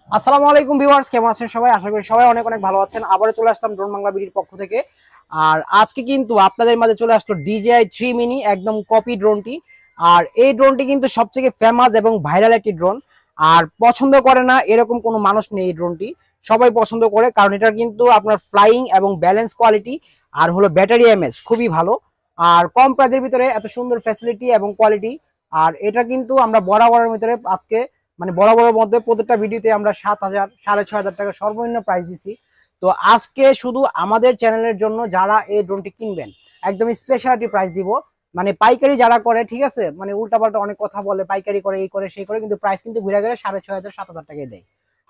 আসসালামু আলাইকুম ভিউয়ার্স, কেমন আছেন সবাই? আশা করি সবাই অনেক অনেক ভালো আছেন। আবারও চলে আসলাম ড্রোন বাংলা বিডির পক্ষ থেকে। আর আজকে কিন্তু আপনাদের মাঝে চলে আসলো DJI 3 মিনি, একদম কপি ড্রোনটি। আর এই ড্রোনটি কিন্তু সবথেকে ফেমাস এবং ভাইরাল একটি ড্রোন। আর পছন্দ করে না এরকম কোনো মানুষ নেই। এই ড্রোনটি সবাই পছন্দ করে, কারণ এটা কিন্তু আপনার ফ্লাইং এবং ব্যালেন্স কোয়ালিটি আর হলো ব্যাটারি এমএস খুবই ভালো। আর কম প্রাইজের ভিতরে এত সুন্দর ফ্যাসিলিটি এবং কোয়ালিটি। আর এটা কিন্তু আমরা বরাবরের ভিতরে আজকে মানে বরাবরের মধ্যে প্রত্যেকটা ভিডিওতে আমরা 7,000 6,500 টাকা সর্বনিম্ন প্রাইস দিছি। তো আজকে শুধু আমাদের চ্যানেলের জন্য যারা এই ড্রোনটি কিনবেন একদম স্পেশালিটি প্রাইস দিব। মানে পাইকারি যারা করে, ঠিক আছে, মানে উল্টাপাল্টা অনেক কথা বলে, পাইকারি করে, এই করে সেই করে, কিন্তু প্রাইস কিন্তু ঘুরে গেলে 6,500 7,000 টাকায় দেয়।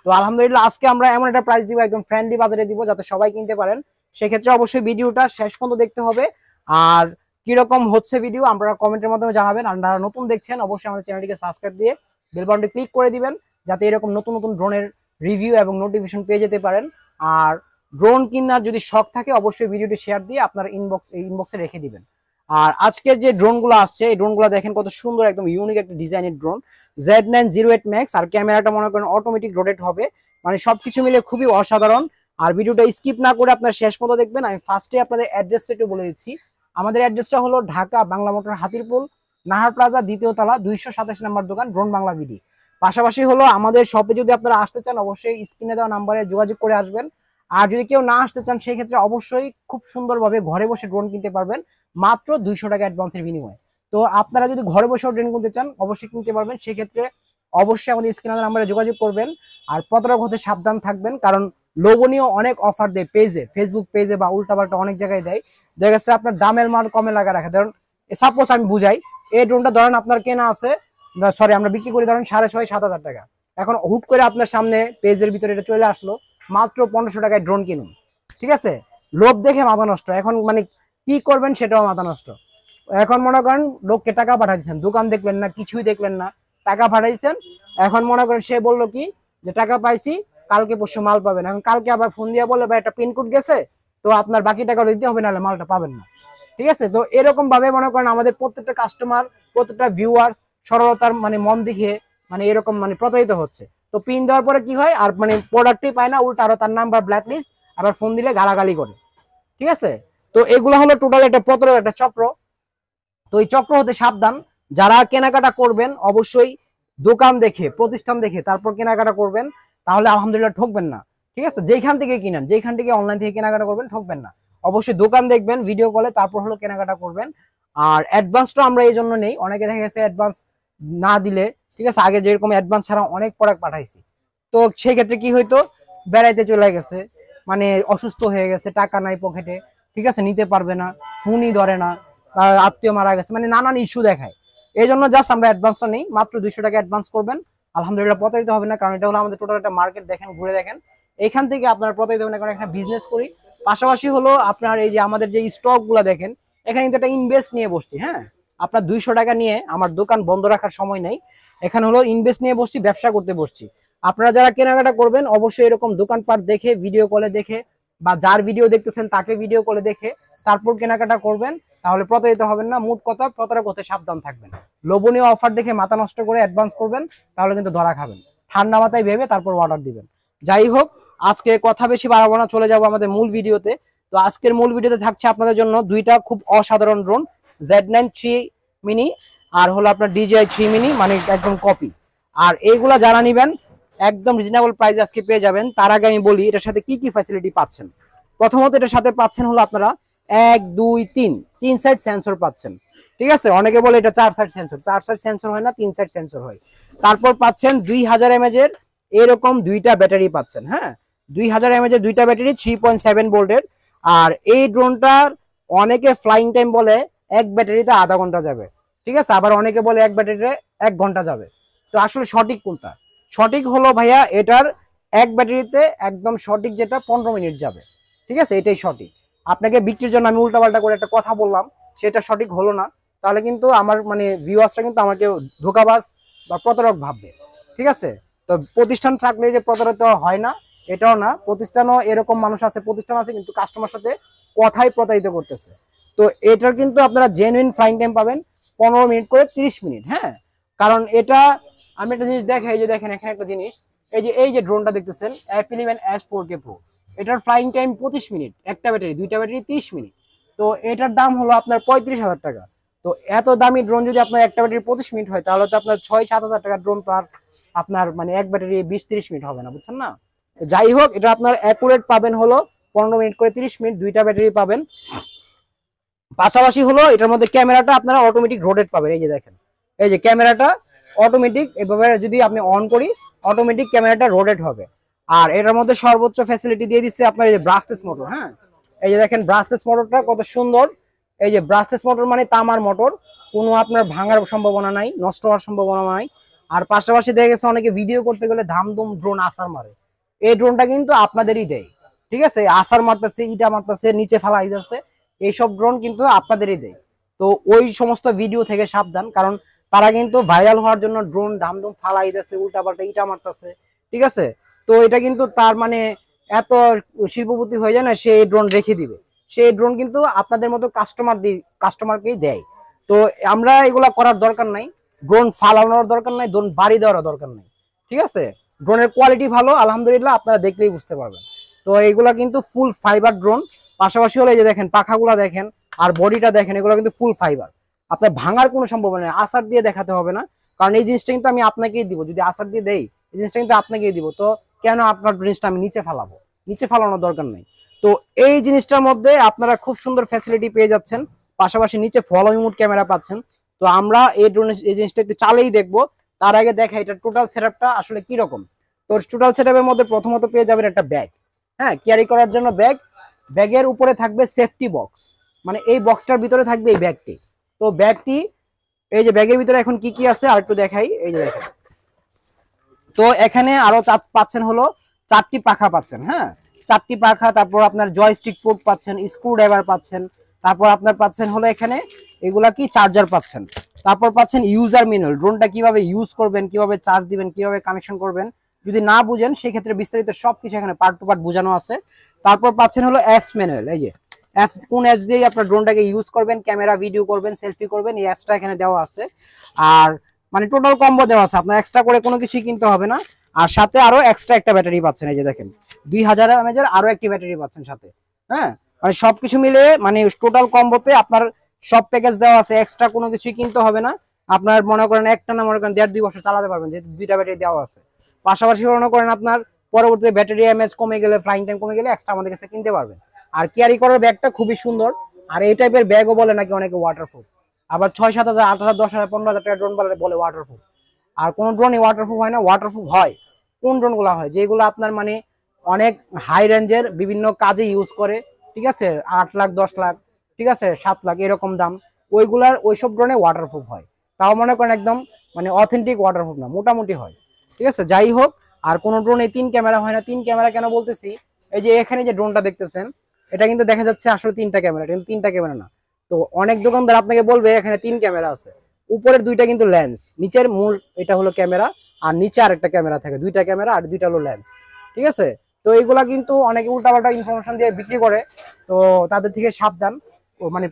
তো আলহামদুলিল্লাহ আজকে আমরা এমন একটা প্রাইস দিব, একদম ফ্রেন্ডলি বাজারে দিব, যাতে সবাই কিনতে পারেন। সেক্ষেত্রে অবশ্যই ভিডিওটা শেষ পর্যন্ত দেখতে হবে। আর কিরকম হচ্ছে ভিডিও আপনারা কমেন্টের মাধ্যমে জানাবেন। আর যারা নতুন দেখছেন অবশ্যই আমাদের চ্যানেলটিকে সাবস্ক্রাইব দিয়ে বেল বাটনটি ক্লিক করে দিবেন, যাতে এরকম নতুন নতুন ড্রোনের রিভিউ এবং নোটিফিকেশন পেয়ে যেতে পারেন। আর ড্রোন কিনার যদি শখ থাকে অবশ্যই ভিডিওটি শেয়ার দিয়ে আপনার ইনবক্সে রেখে দিবেন। আর আজকের যে ড্রোনগুলো আসছে, এই ড্রোনগুলো দেখেন কত সুন্দর, একদম ইউনিক একটা ডিজাইনের ড্রোন। Z908 Max, আর ক্যামেরাটা মনে করেন অটোমেটিক রোটেট হবে। মানে সবকিছু মিলে খুবই অসাধারণ। আর ভিডিওটা স্কিপ না করে আপনার শেষ পর্যন্ত দেখবেন। আমি ফার্স্টে আপনাদের অ্যাড্রেসটা একটু বলে দিচ্ছি। আমাদের অ্যাড্রেসটা হলো ঢাকা বাংলা মোটর হাতিরপুল নাহার প্লাজা, দ্বিতীয় তলা, 227 নম্বর দোকান, ড্রোন বাংলা বিডি। পাশাপাশি হলো আমাদের শপে যদি আপনারা আসতে চান অবশ্যই স্ক্রিনে দেওয়া নাম্বারে যোগাযোগ করে আসবেন। আর যদি কেউ না আসতে চান সেই ক্ষেত্রে অবশ্যই খুব সুন্দরভাবে ঘরে বসে ড্রোন কিনতে পারবেন মাত্র 200 টাকা অ্যাডভান্সের বিনিময়ে। তো আপনারা যদি ঘরে বসেও ড্রোন কিনতে চান অবশ্যই কিনতে পারবেন। সেক্ষেত্রে অবশ্যই আমাদের স্ক্রিনে নাম্বারে যোগাযোগ করবেন। আর প্রতারক হতে সাবধান থাকবেন, কারণ লোভনীয় অনেক অফার দেয় পেজে, ফেসবুক পেজে বা উল্টাপাল্টা অনেক জায়গায় দেয়। দেখা যাচ্ছে আপনার দামের মান কমে লাগা রাখে। ধরুন সাপোজ আমি বুঝাই, এই ড্রোনটা ধরেন আপনার কেনা আছে, সরি আমরা বিক্রি করি ধরেন 6,500 7,000 টাকা। এখন হুট করে আপনার সামনে পেজের ভিতরে এটা চলে আসলো মাত্র 1,500 টাকায় ড্রোন কিনুন। ঠিক আছে, লোভ দেখে মাথা নষ্ট। এখন মানে কি করবেন সেটাও মাথা নষ্ট। এখন মনে করেন লোককে টাকা পাঠাইছেন, দোকান দেখলেন না, কিছুই দেখলেন না, টাকা পাঠাইছেন। এখন মনে করেন সে বললো কি যে টাকা পাইছি, কালকে পরশু মাল পাবেন। এখন কালকে আবার ফোন দিয়ে বলে ভাই একটা পিনকোড গেছে, তো আপনার বাকি টাকা দিতে হবে, নাহলে মালটা পাবেন না। ঠিক আছে, তো এরকম ভাবে মনে করেন আমাদের প্রত্যেকটা কাস্টমার, প্রত্যেকটা ভিউয়ার্স সরলতার মানে মন দেখে মানে এরকম মানে প্রতারিত হচ্ছে। তো পিন দেওয়ার পরে কি হয়, আর মানে প্রোডাক্টই পায় না, উল্টা আরো তার নাম্বার ব্ল্যাক লিস্ট, আবার ফোন দিলে গালাগালি করে। ঠিক আছে, তো এগুলো হলো টোটাল একটা প্রতারক একটা চক্র। তো এই চক্র হতে সাবধান। যারা কেনাকাটা করবেন অবশ্যই দোকান দেখে, প্রতিষ্ঠান দেখে তারপর কেনাকাটা করবেন, তাহলে আলহামদুলিল্লাহ ঠকবেন না। ঠিক আছে, যেখান থেকে কিনেন, যেখান থেকে অনলাইন থেকে কেনাকাটা করবেন, ঠকবেন না। অবশ্যই দোকান দেখবেন ভিডিও কলে, তারপর হলো কেনাকাটা করবেন। আর অ্যাডভান্সটা আমরা এই জন্য নেই, অনেকে দেখা গেছে অ্যাডভান্স না দিলে, ঠিক আছে, আগে যেরকম অ্যাডভান্স ছাড়া অনেক প্রোডাক্ট পাঠাইছি, তো সেই ক্ষেত্রে কি হইতো, বেড়াইতে চলে গেছে, মানে অসুস্থ হয়ে গেছে, টাকা নাই পকেটে, ঠিক আছে, নিতে পারবে না, ফোনই ধরে না, আত্মীয় মারা গেছে, মানে নানান ইস্যু দেখায়। এই জন্য জাস্ট আমরা অ্যাডভান্সটা নেই, মাত্র 200 টাকা অ্যাডভান্স করবেন। আলহামদুলিল্লাহ প্রতারিত হবে না, কারণ এটা হলো আমাদের টোটাল একটা মার্কেট। দেখেন, ঘুরে দেখেন, এখান থেকে আপনারা প্রতারিত হবে না, কারণ এখানে বিজনেস করি। পাশাপাশি হলো আপনার এই যে আমাদের যে স্টক গুলা দেখেন, এখানে কিন্তু একটা ইনভেস্ট নিয়ে বসছি। হ্যাঁ, আপনার 200 টাকা নিয়ে আমার দোকান বন্ধ রাখার সময় নেই। এখানে হলো ইনভেস্ট নিয়ে বসছি, ব্যবসা করতে বসছি। আপনারা যারা কেনাকাটা করবেন অবশ্যই এরকম দোকানপাট দেখে, ভিডিও কলে দেখে, বা যার ভিডিও দেখতেছেন তাকে ভিডিও কলে দেখে তারপর কেনাকাটা করবেন, তাহলে প্রতারিত হবেন না। মোট কথা, প্রতারক হতে সাবধান থাকবেন। লোভনীয় অফার দেখে মাথা নষ্ট করে অ্যাডভান্স করবেন, তাহলে কিন্তু ধরা খাবেন। ঠান্ডা মাথায় ভেবে তারপর অর্ডার দিবেন। যাই হোক, আজকে কথা বেশি বাড়াবো না, চলে যাবো আমাদের মূল ভিডিওতে। তো আজকের মূল ভিডিওতে থাকছে আপনাদের জন্য দুইটা খুব অসাধারণ ড্রোন, Z9 3 মিনি আর হলো আপনার DJI 3 মিনি, মানে একদম কপি। আর এইগুলা যারা নিবেন একদম রিজনেবল প্রাইস আজকে পেয়ে যাবেন। তার আগে আমি বলি এটার সাথে কি কি ফ্যাসিলিটি পাচ্ছেন। প্রথমত এটার সাথে পাচ্ছেন হলো আপনারা 1 2 3 তিন সাইড সেন্সর পাচ্ছেন। ঠিক আছে, অনেকে বলে এটা 4 সাইড সেন্সর, 4 সাইড সেন্সর হয় না, 3 সাইড সেন্সর হয়। তারপর পাচ্ছেন 2000 mAh এর এরকম দুইটা ব্যাটারি পাচ্ছেন। হ্যাঁ, 2000 mAh এর দুইটা ব্যাটারি, 3.7 ভোল্টের। আর এই ড্রোনটার অনেকে ফ্লাইং টাইম বলে এক ব্যাটারিতে আধা ঘন্টা যাবে। ঠিক আছে, আবার অনেকে বলে এক ব্যাটারিতে 1 ঘন্টা যাবে। তো আসলে সঠিক কোনটা? সঠিক হলো ভাইয়া এটার এক ব্যাটারিতে একদম সঠিক যেটা 15 মিনিট যাবে। ঠিক আছে, এটাই সঠিক। আপনাকে বিক্রির জন্য আমি উল্টাপাল্টা করে একটা কথা বললাম, সেটা সঠিক হলো না, তাহলে কিন্তু আমার মানে ভিউয়ার্সরা কিন্তু আমাকে ধোঁকাবাজ বা প্রতারক ভাববে। ঠিক আছে, তো প্রতিষ্ঠান থাকলে যে প্রতারিত হয় না এটাও না, প্রতিষ্ঠানও এরকম মানুষ আছে, প্রতিষ্ঠান আছে কিন্তু কাস্টমার সাথে কথাই প্রতারিত করতেছে। তো এটার কিন্তু আপনারা জেনুইন ফ্লাইং টাইম পাবেন 15 মিনিট করে 30 মিনিট। হ্যাঁ, কারণ এটা আমি একটা জিনিস দেখাই, যে দেখেন এখানে একটা জিনিস, এই যে ড্রোনটা দেখতেছেন F11S 4K Pro, এটার ফ্লাইং টাইম 25 মিনিট, একটা ব্যাটারি, দুইটা ব্যাটারি 30 মিনিট। তো এটার দাম হলো আপনার 35,000 টাকা। তো এত দামি ড্রোন যদি আপনার একটা ব্যাটারি 25 মিনিট হয়, তাহলে তো আপনার 6-7 হাজার টাকা ড্রোন পার আপনার মানে এক ব্যাটারি 20-30 মিনিট হবে না, বুঝছেন না? তো যাই হোক, এটা আপনার অ্যাকুরেট পাবেন হলো 15 মিনিট করে 30 মিনিট, দুইটা ব্যাটারি পাবেন। পাশাপাশি হলো এটার মধ্যে ক্যামেরাটা আপনারা অটোমেটিক রোটেট পাবেন। এই যে দেখেন, এই যে ক্যামেরাটা অটোমেটিক, এভাবে যদি আপনি অন করি অটোমেটিক ক্যামেরাটা রোটেট হবে। আর এটার মধ্যে সর্বোচ্চ ফ্যাসিলিটি দিয়ে দিচ্ছে আপনার এই যে ব্রাশলেস মোটর। হ্যাঁ, এই যে দেখেন ব্রাশলেস মোটরটা কত সুন্দর। এই যে ব্রাশলেস মোটর মানে তামার মোটর, কোনো আপনার ভাঙার সম্ভাবনা নাই, নষ্ট হওয়ার সম্ভাবনা নাই। আর পাশাপাশি দেখা গেছে অনেকে ভিডিও করতে গেলে ধামধুম ড্রোন আসার মারে, এই ড্রোনটা কিন্তু আপনাদেরই দেয়। ঠিক আছে, আসার মারতেছে, ইটা মারতেছে, নিচে ফালাই যাচ্ছে, এইসব ড্রোন কিন্তু আপনাদেরই দেয়। তো ওই সমস্ত ভিডিও থেকে সাবধান, কারণ তারা কিন্তু ভাইরাল হওয়ার জন্য ড্রোন ধামধুম ফালাই দিচ্ছে, উল্টাপাল্টা ইটা মারতেছে। ঠিক আছে, তো এটা কিন্তু তার মানে এত শিল্পপতি হয়ে যায় না, সে এই ড্রোন রেখে দিবে। সেই ড্রোন কিন্তু আপনাদের মতো কাস্টমারকেই দেয়। তো আমরা এগুলা করার দরকার নাই, ড্রোন ফালানোর দরকার নাই, ড্রোন বাড়ি দেওয়ার দরকার নাই। ঠিক আছে, ড্রোনের কোয়ালিটি ভালো আলহামদুলিল্লাহ, আপনারা দেখলেই বুঝতে পারবেন। তো এইগুলা কিন্তু ফুল ফাইবার ড্রোন। পাশাপাশি হলে এই যে দেখেন পাখাগুলা দেখেন আর বডিটা দেখেন, এগুলো কিন্তু ফুল ফাইবার, আপনার ভাঙার কোনো সম্ভাবনা নেই। আসার দিয়ে দেখাতে হবে না, কারণ এই জিনিসটা কিন্তু আমি আপনাকেই দিব। যদি আসার দিয়ে দেই, এই জিনিসটা কিন্তু আপনাকেই দিব। তো কেন আপনার জিনিসটা আমি নিচে ফালাবো? নিচে ফালানোর দরকার নেই। তো এই জিনিসটার মধ্যে আপনারা খুব সুন্দর ফ্যাসিলিটি পেয়ে যাচ্ছেন, পাশাপাশি নিচে ফলো মোড ক্যামেরা পাচ্ছেন। তো আমরা এই ড্রোনের এই জিনিসটা একটু চালেই দেখবো, তার আগে দেখা এটা টোটাল সেটআপটা আসলে কি রকম। তো টোটাল সেটআপের মধ্যে প্রথমত পেয়ে যাবেন একটা ব্যাগ, হ্যাঁ, ক্যারি করার জন্য ব্যাগ। ব্যাগের উপরে থাকবে সেফটি বক্স, মানে এই বক্সটার ভিতরে থাকবে এই ব্যাগটি। তো ব্যাগটি, এই যে ব্যাগের ভিতরে এখন কি কি আছে আর একটু দেখাই। এই যে দেখেন, তো এখানে আরো পাচ্ছেন হলো 4টি পাখা পাচ্ছেন। হ্যাঁ, 4টি পাখা, তারপর আপনার জয়স্টিক পোর্ট পাচ্ছেন, স্ক্রু ড্রাইভার পাচ্ছেন, তারপর আপনার পাচ্ছেন হলো এখানে এগুলা কি চার্জার পাচ্ছেন, তারপর পাচ্ছেন ইউজার ম্যানুয়াল, ড্রোনটা কিভাবে ইউজ করবেন, কিভাবে চার্জ দিবেন, কিভাবে কানেকশন করবেন। যদি না বুঝেন সেক্ষেত্রে বিস্তারিত সবকিছু এখানে পার্ট টু পার্ট বোঝানো আছে। তারপর পাচ্ছেন হলো অ্যাপস ম্যানুয়াল, এই যে অ্যাপস, কোন অ্যাপস দিয়ে আপনার ড্রোনটাকে ইউজ করবেন, ক্যামেরা ভিডিও করবেন, সেলফি করবেন, এই অ্যাপসটা এখানে দেওয়া আছে। আর মানে টোটাল কম্বো দেওয়া আছে, আপনার এক্সট্রা করে কোনো কিছুই কিনতে হবে না। আর সাথে আরো এক্সট্রা একটা ব্যাটারি পাচ্ছেন, এই যে দেখেন 2000 mAh আরো একটি ব্যাটারি পাচ্ছেন সাথে। হ্যাঁ, মানে সবকিছু মিলে মানে টোটাল কম্বোতে আপনার সব প্যাকেজ দেওয়া আছে, এক্সট্রা কোনো কিছুই কিনতে হবে না। আপনার মনে করেন একটা না মনে করেন 1.5-2 বছর চালাতে পারবেন, যেহেতু দুইটা ব্যাটারি দেওয়া আছে। পাশাপাশি মনে করেন আপনার পরবর্তীতে ব্যাটারি এমএএইচ কমে গেলে, ফ্লাইং টাইম কমে গেলে এক্সট্রা আমাদের কাছে কিনতে পারবেন। আর ক্যারি করার ব্যাগটা খুবই সুন্দর। আর এই টাইপের ব্যাগও বলে নাকি অনেকে ওয়াটারপ্রুফ, আবার 6-7 হাজার, 8,000, 10,000, 15,000 টাকা ড্রোন বলে ওয়াটারপ্রুফ। আর কোন ড্রোনই ওয়াটারপ্রুফ হয় না। ওয়াটারপ্রুফ হয় কোন ড্রোন গুলা হয়, যেগুলো আপনার মানে অনেক হাই রেঞ্জের বিভিন্ন কাজে ইউজ করে। ঠিক আছে, 8 লাখ 10 লাখ, ঠিক আছে 7 লাখ এরকম দাম, ওইসব ড্রোনে ওয়াটারপ্রুফ হয়। তাও মনে করেন একদম মানে অথেন্টিক ওয়াটারপ্রুফ না, মোটামুটি হয়। ঠিক আছে, যাই হোক। আর কোন ড্রোনে 3 ক্যামেরা হয় না। 3 ক্যামেরা কেন বলতেছি, এই যে এখানে যে ড্রোনটা দেখতেছেন, এটা কিন্তু দেখা যাচ্ছে আসলে 3টা ক্যামেরা, কিন্তু 3টা ক্যামেরা না। তো অনেক দোকানদার আপনাকে বলবে এখানে 3 ক্যামেরা আছে, উপরের 2টা কিন্তু লেন্স, নিচের মূল এটা হলো ক্যামেরা, আর নিচে আরেকটা ক্যামেরা থাকে, 2টা ক্যামেরা আর 2টা হলো লেন্স। ঠিক আছে, তো এইগুলা কিন্তু অনেকে উল্টাপাল্টা ইনফরমেশন দিয়ে বিক্রি করে, তো তাদের থেকে সাবধান। মানে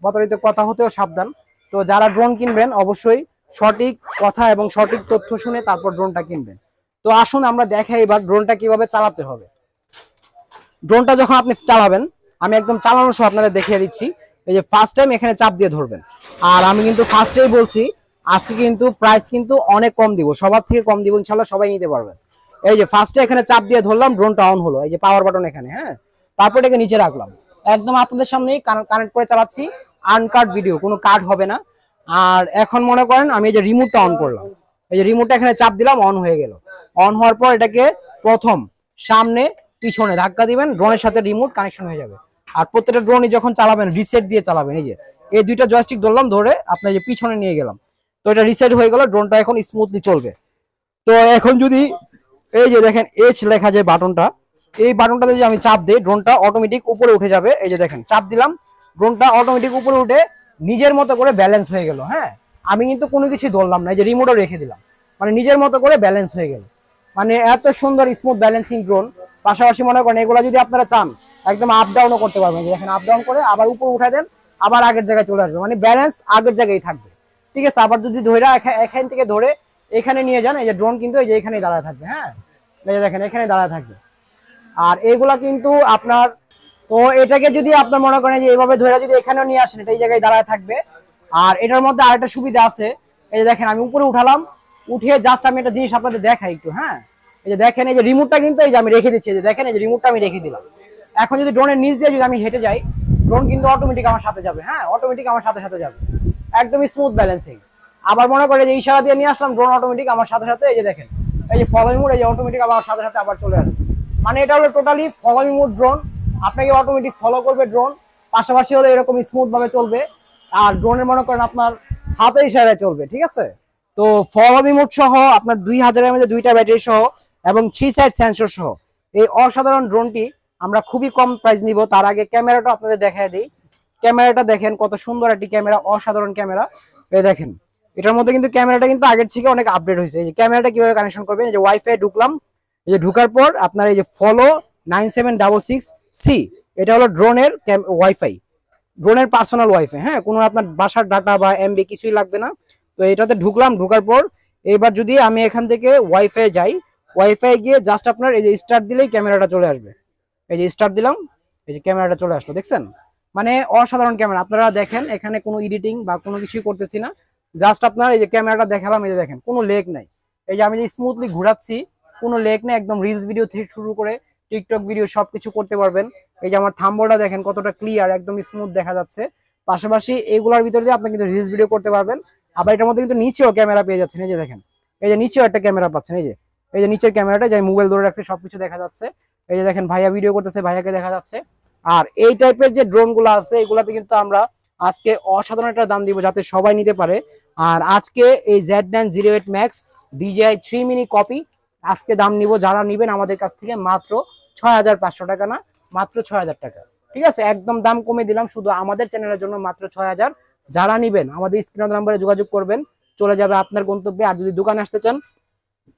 প্রতারিত কথা হতেও সাবধান। তো যারা ড্রোন কিনবেন অবশ্যই সঠিক কথা এবং সঠিক তথ্য শুনে তারপর ড্রোনটা কিনবেন। তো আসুন আমরা দেখাই এবার ড্রোনটা কিভাবে চালাতে হবে। ড্রোনটা যখন আপনি চালাবেন, আমি একদম চালানো সহ আপনাদের দেখিয়ে দিচ্ছি। এই যে ফার্স্ট টাইম এখানে চাপ দিয়ে ধরবেন। আর আমি কিন্তু ফার্স্টেই বলছি, আজকে কিন্তু প্রাইস কিন্তু অনেক কম দিব, সবার থেকে কম দিব, ইনশাল্লাহ সবাই নিতে পারবেন। এই যে ফার্স্টে এখানে চাপ দিয়ে ধরলাম, ড্রোনটা অন হলো, এই যে পাওয়ার বাটন এখানে। হ্যাঁ, তারপর এটাকে নিচে রাখলাম, একদম আপনাদের সামনেই কানেক্ট করে চালাচ্ছি, আনকাট ভিডিও, কোনো কাট হবে না। আর এখন মনে করেন আমি এই যে রিমোটটা অন করলাম, এই যে রিমোটটা এখানে চাপ দিলাম, অন হয়ে গেল। অন হওয়ার পর এটাকে প্রথম সামনে পিছনে ধাক্কা দিবেন, ড্রোনের সাথে রিমোট কানেকশন হয়ে যাবে। আর প্রত্যেকটা ড্রোনই যখন চালাবেন রিসেট দিয়ে চালাবেন। এই যে এই 2টা জয়স্টিক ধরলাম, ধরে আপনার যে পিছনে নিয়ে গেলাম, তো এটা রিসেট হয়ে গেল, ড্রোনটা এখন স্মুথলি চলবে। তো এখন যদি এই যে দেখেন এইচ লেখা যে বাটনটা, এই বাটনটাতে যদি আমি চাপ দিই, ড্রোনটা অটোমেটিক উপরে উঠে যাবে। এই যে দেখেন চাপ দিলাম, ড্রোনটা অটোমেটিক উপরে উঠে নিজের মতো করে ব্যালেন্স হয়ে গেল। হ্যাঁ, আমি কিন্তু কোনো কিছু ধরলাম না, এই যে রিমোটও রেখে দিলাম, মানে নিজের মতো করে ব্যালেন্স হয়ে গেল। মানে এত সুন্দর স্মুথ ব্যালেন্সিং ড্রোন। পাশাপাশি মনে করেন এগুলা যদি আপনারা চান একদম আপ ডাউনও করতে পারবেন, দেখেন আপ ডাউন করে আবার উপর উঠাই দেন, আবার আগের জায়গায় চলে আসবে, মানে ব্যালেন্স আগের জায়গায় থাকবে। ঠিক আছে, আবার যদি ধরে এখান থেকে ধরে এখানে নিয়ে যান, এই যে ড্রোন কিন্তু এই যে এখানেই দাঁড়ায় থাকবে। হ্যাঁ, এই যে দেখেন এখানে দাঁড়ায় থাকবে। আর এইগুলা কিন্তু আপনার, তো এটাকে যদি আপনার মনে করেন যে এইভাবে ধরে যদি এখানেও নিয়ে আসেন, এটা এই জায়গায় দাঁড়ায় থাকবে। আর এটার মধ্যে আরেকটা সুবিধা আছে, এই যে দেখেন আমি উপরে উঠালাম, উঠিয়ে জাস্ট আমি একটা জিনিস আপনাদের দেখাই একটু। হ্যাঁ, এই যে দেখেন এই যে রিমোটটা কিন্তু এই যে আমি রেখে দিচ্ছি, এই যে দেখেন এই যে রিমোটটা আমি রেখে দিলাম। এখন যদি ড্রোনের নিচ দিয়ে যদি আমি হেঁটে যাই, ড্রোন কিন্তু অটোমেটিক আমার সাথে যাবে। হ্যাঁ, অটোমেটিক আমার সাথে সাথে যাবে, একদম স্মুথ ব্যালেন্সিং। আবার মনে করে যে ইশারা দিয়ে নিয়ে আসলাম, ড্রোন অটোমেটিক আমার সাথে সাথে এই যে দেখেন এই যে ফলোইং মোড, এই যে অটোমেটিক আমার সাথে সাথে আবার চলে আসবে। মানে এটা হলো টোটালি ফলোইং মোড ড্রোন, আপনাকে অটোমেটিক ফলো করবে ড্রোন, পাশাপাশি হলো এরকম স্মুথ ভাবে চলবে। আর ড্রোনের মনে করেন আপনার হাতে ইশারায় চলবে, ঠিক আছে। তো ফলো মোড সহ আপনার 2000 mAh দুইটা ব্যাটারি সহ এবং 3 সাইড সেন্সর সহ এই অসাধারণ ড্রোনটি আমরা খুবই কম প্রাইস নিব। তার আগে ক্যামেরাটা আপনাদের দেখায় দিই। ক্যামেরাটা দেখেন কত সুন্দর একটি ক্যামেরা, অসাধারণ ক্যামেরা। এই দেখেন এটার মধ্যে কিন্তু ক্যামেরাটা কিন্তু আগের থেকে অনেক আপডেট হয়েছে। এই যে ক্যামেরাটা কিভাবে কানেকশন করবেন, এই যে ওয়াইফাই ঢুকলাম, এই যে ঢুকার পর আপনার এই যে ফলো 9766C, এটা হলো ড্রোনের ওয়াইফাই, ড্রোনের পার্সোনাল ওয়াইফাই। হ্যাঁ, কোনো আপনার বাসার ডাটা বা এমবি কিছুই লাগবে না। তো এটাতে ঢুকলাম, ঢুকার পর এবার যদি আমি এখান থেকে ওয়াইফাই যাই, ওয়াইফাই গিয়ে জাস্ট আপনার এই যে স্টার্ট দিলেই ক্যামেরাটা চলে আসবে। এই যে স্টার্ট দিলাম, এই যে ক্যামেরাটা চলে আসলো, দেখছেন। মানে অসাধারণ ক্যামেরা। আপনারা দেখেন এখানে কোনো এডিটিং বা কোনো কিছুই করতেছি না, জাস্ট আপনার এই যে ক্যামেরাটা দেখালাম, এই যে দেখেন কোনো লেগ নাই। এই যে আমি যে স্মুথলি ঘুরাচ্ছি, কোনো লেগ নেই, একদম রিলস ভিডিও থেকে শুরু করে টিকটক ভিডিও সবকিছু করতে পারবেন। এই যে আমার থাম্বটা দেখেন কতটা ক্লিয়ার, একদম স্মুথ দেখা যাচ্ছে। পাশাপাশি এইগুলোর ভিতরে যে আপনি কিন্তু রিলস ভিডিও করতে পারবেন। আবার এটার মধ্যে কিন্তু নিচেও ক্যামেরা পেয়ে যাচ্ছেন, এই যে দেখেন এই যে নিচেও একটা ক্যামেরা পাচ্ছেন। এই যে নিচের ক্যামেরাটা, যে মোবাইল ধরে রাখছে সবকিছু দেখা যাচ্ছে। এই যে দেখেন ভাইয়া ভিডিও করতেছে, ভাইয়াকে দেখা যাচ্ছে। আর এই টাইপের যে ড্রোন গুলো আছে, এগুলাতে কিন্তু আমরা আজকে অসাধারণ একটা দাম দিব যাতে সবাই নিতে পারে। আর আজকে এই Z908 Max DJI 3 mini copy আজকে দাম নিব, যারা নিবেন আমাদের কাছ থেকে মাত্র 6500 টাকা, না মাত্র 6000 টাকা। ঠিক আছে, একদম দাম কমে দিলাম শুধু আমাদের চ্যানেলের জন্য, মাত্র 6000। যারা নিবেন আমাদের স্ক্রিন নাম্বারে যোগাযোগ করবেন, চলে যাবে আপনার গন্তব্যে। আর যদি দোকানে আসতে চান,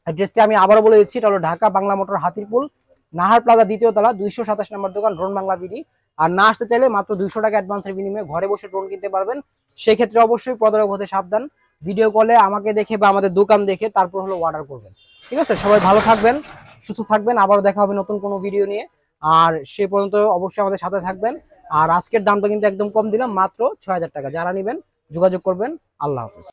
অ্যাড্রেসটি আমি আবারও বলে দিচ্ছি, এটা হলো ঢাকা বাংলা মোটর হাতিরপুল নাহার প্লাজা দ্বিতীয় তলা 227 নম্বর দোকান, ড্রোন বাংলা বিডি। আর না আসতে চাইলে মাত্র 200 টাকা অ্যাডভান্সের বিনিময়ে ঘরে বসে ড্রোন কিনতে পারবেন। সেক্ষেত্রে অবশ্যই প্রতারক হতে সাবধান। ভিডিও কলে আমাকে দেখে বা আমাদের দোকান দেখে তারপর হলো অর্ডার করবেন। ঠিক আছে, সবাই ভালো থাকবেন, সুস্থ থাকবেন, আবারও দেখা হবে নতুন কোনো ভিডিও নিয়ে। আর সে পর্যন্ত অবশ্যই আমাদের সাথে থাকবেন। আর আজকের দামটা কিন্তু একদম কম দিলাম, মাত্র 6000 টাকা। যারা নেবেন যোগাযোগ করবেন। আল্লাহ হাফেজ।